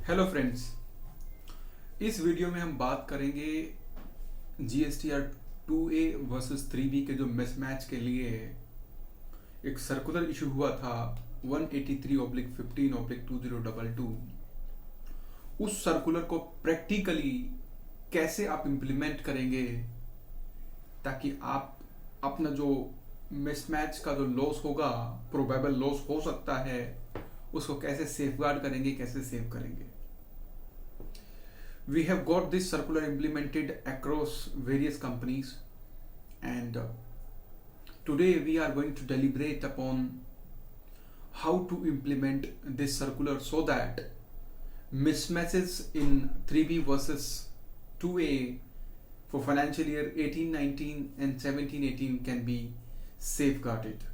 Hello friends, इस video में हम बात करेंगे जीएसटीआर 2A वर्सेस 3B के जो मिसमैच के लिए एक सर्कुलर इशू हुआ था 183/15/2022। उस सर्कुलर को प्रैक्टिकली कैसे आप इम्प्लीमेंट करेंगे ताकि आप अपना जो मिसमैच का जो लॉस होगा, प्रोबेबल लॉस हो सकता है, उसको कैसे सेफगार्ड करेंगे, कैसे सेव करेंगे। We have got this circular implemented across various companies, and today we are going to deliberate upon how to implement this circular so that mismatches in 3B versus 2A for financial year 18-19 and 17-18 can be safeguarded.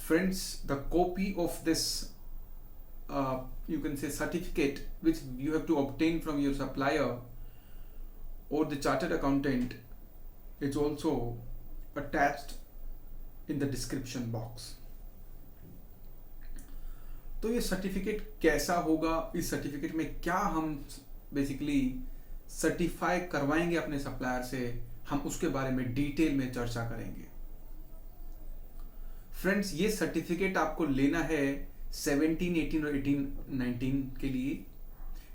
Friends, the copy of this you can say certificate which you have to obtain from your supplier or the chartered accountant is also attached in the description box. तो ये certificate कैसा होगा, इस certificate में क्या हम basically certify करवाएंगे अपने सप्लायर से, हम उसके बारे में डिटेल में चर्चा करेंगे। फ्रेंड्स, ये सर्टिफिकेट आपको लेना है 17-18 और 18-19 के लिए।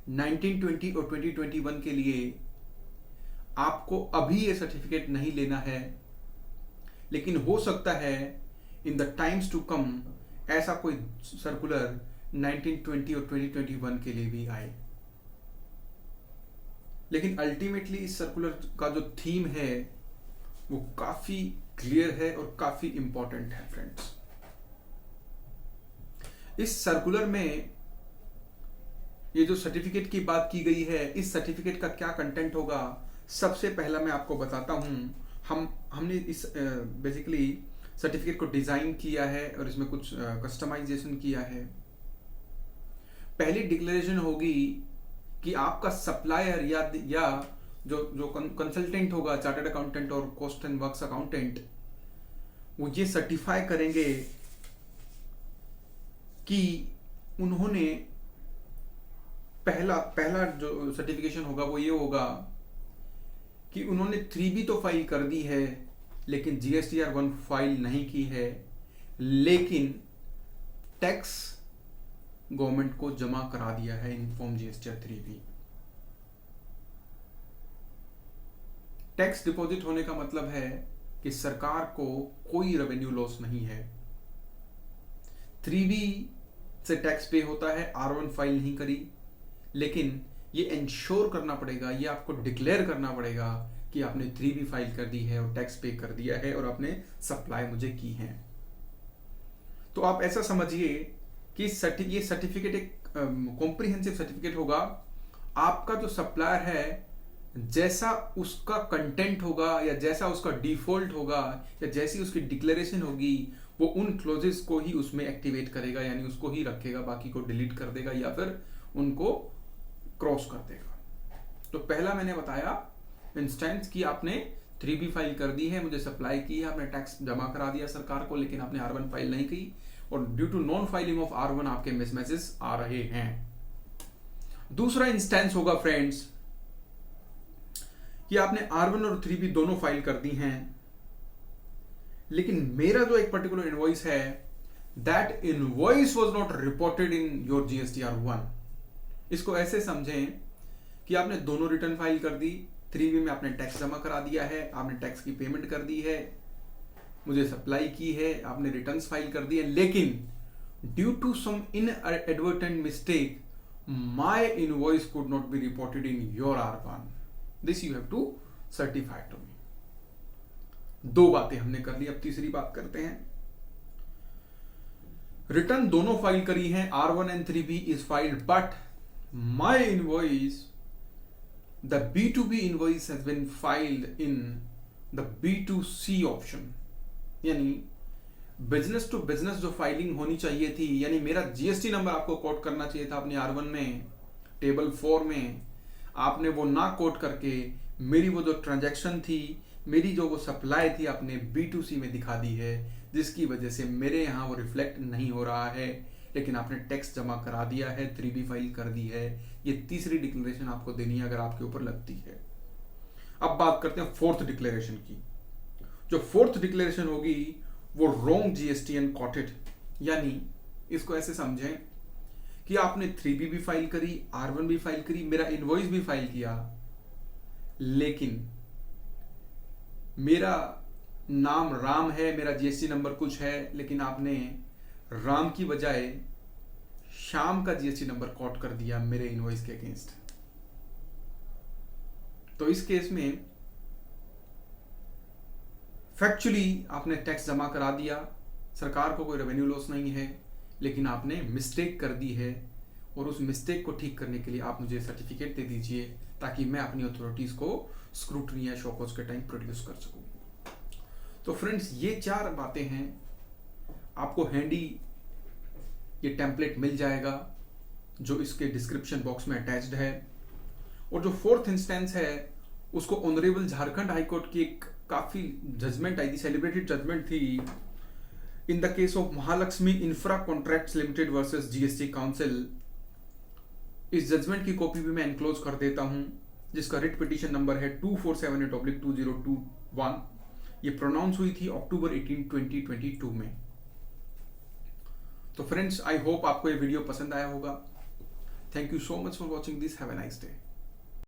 19-20 और 20-21 के लिए आपको अभी ये सर्टिफिकेट नहीं लेना है, लेकिन हो सकता है in the times to come ऐसा कोई सर्कुलर 19-20 और 20-21 के लिए भी आए। लेकिन अल्टीमेटली इस सर्कुलर का जो थीम है वो काफी क्लियर है और काफी इंपॉर्टेंट है। फ्रेंड्स, इस सर्कुलर में ये जो सर्टिफिकेट की बात की गई है, इस सर्टिफिकेट का क्या कंटेंट होगा, सबसे पहला मैं आपको बताता हूं। हमने इस बेसिकली सर्टिफिकेट को डिजाइन किया है और इसमें कुछ कस्टमाइजेशन किया है। पहली डिक्लेरेशन होगी कि आपका सप्लायर या जो कंसल्टेंट होगा, चार्टर्ड अकाउंटेंट और कॉस्ट एंड वर्क्स अकाउंटेंट, वो ये सर्टिफाई करेंगे कि उन्होंने पहला जो सर्टिफिकेशन होगा वो ये होगा कि उन्होंने 3B तो फाइल कर दी है लेकिन GSTR 1 फाइल नहीं की है, लेकिन टैक्स गवर्नमेंट को जमा करा दिया है in form GSTR 3B। Tax deposit होने का मतलब है कि सरकार को कोई रेवेन्यू लॉस नहीं है। 3B से टैक्स पे होता है, R1 फाइल नहीं करी, लेकिन ये इंश्योर करना पड़ेगा, ये आपको डिक्लेयर करना पड़ेगा कि आपने 3B फाइल कर दी है और टैक्स पे कर दिया है और आपने सप्लाई मुझे की है। तो आप ऐसा समझिए कि ये सर्टिफिकेट एक कॉम्प्रिहेंसिव सर्टिफिकेट होगा। आपका जो सप्लायर है, जैसा उसका कंटेंट होगा या जैसा उसका डिफॉल्ट होगा या जैसी उसकी डिक्लेरेशन होगी, वो उन क्लोजेस को ही उसमें एक्टिवेट करेगा, यानी उसको ही रखेगा, बाकी को डिलीट कर देगा या फिर उनको क्रॉस कर देगा। तो पहला मैंने बताया इंस्टेंस कि आपने 3B फाइल कर दी है, मुझे सप्लाई की है, आपने टैक्स जमा करा दिया सरकार को, लेकिन आपने R1 फाइल नहीं की और due to non filing of R1 आपके मिसमैचेस आ रहे हैं। दूसरा इंस्टेंस होगा फ्रेंड्स कि आपने R1 और 3B दोनों फाइल कर दी हैं, लेकिन मेरा जो एक पर्टिकुलर इनवॉइस है, that invoice was not reported in your GSTR 1। इसको ऐसे समझें कि आपने दोनों रिटर्न फाइल कर दी, 3B में आपने टैक्स जमा करा दिया है, आपने टैक्स की पेमेंट कर दी है, मुझे सप्लाई की है, आपने रिटर्न्स फाइल कर दिए, लेकिन due to some inadvertent mistake my invoice could not be reported in your R1। This you have to certify to me. दो बातें हमने कर ली, अब तीसरी बात करते हैं। रिटर्न दोनों फाइल करी हैं, R1 and 3B is filed, but my invoice, the B2B invoice has been filed in the B2C option, यानी बिजनेस टू बिजनेस जो फाइलिंग होनी चाहिए थी, यानी मेरा GST नंबर आपको कोट करना चाहिए था अपने R1 में, टेबल 4 में, आपने वो ना कोट करके मेरी वो जो ट्रांजैक्शन थी, मेरी जो वो सप्लाई थी, आपने B2C में दिखा दी है, जिसकी वजह से मेरे यहाँ वो रिफ्लेक्ट नहीं हो रहा है। लेकिन आपने टैक्स जमा करा दिया है, 3B फाइल कर दी है। ये तीसरी डिक्लेरेशन आपको देनी है अगर आपके ऊपर लगती है। अब बात करते हैं फोर्थ डिक्लेरेशन की। जो फोर्थ डिक्लेरेशन होगी वो रॉन्ग जीएसटी एंड कॉटेड, यानी इसको ऐसे समझें कि आपने 3B भी फाइल करी, R1 भी फाइल करी, मेरा इनवॉइस भी फाइल किया, लेकिन मेरा नाम राम है, मेरा जीएसटी नंबर कुछ है, लेकिन आपने राम की बजाय श्याम का जीएसटी नंबर कोट कर दिया मेरे इनवॉइस के अगेंस्ट। तो इस केस में फैक्चुअली आपने टैक्स जमा करा दिया, सरकार को कोई रेवेन्यू लॉस नहीं है, लेकिन आपने मिस्टेक कर दी है, और उस मिस्टेक को ठीक करने के लिए आप मुझे सर्टिफिकेट दे दीजिए ताकि मैं अपनी अथॉरिटीज को स्क्रूटनी या शोकॉज के टाइम प्रोड्यूस कर सकूं। तो फ्रेंड्स, ये 4 बातें हैं, आपको हैंडी ये टेम्पलेट मिल जाएगा जो इसके डिस्क्रिप्शन बॉक्स में अटैच्ड है। और जो फोर्थ इंस्टेंस है उसको ऑनरेबल झारखंड हाईकोर्ट की एक काफी जजमेंट आई थी, सेलिब्रेटेड जजमेंट थी, in the case of Mahalakshmi infra contracts limited versus GST council. इस जजमेंट की कॉपी भी मैं एनक्लोज कर देता हूं, जिसका रिट पिटीशन नंबर है 2478/2021। ये प्रोनाउंस हुई थी अक्टूबर 18, 2022 में। तो फ्रेंड्स, आई होप आपको ये वीडियो पसंद आया होगा। Thank you so much for watching this. Have a nice day.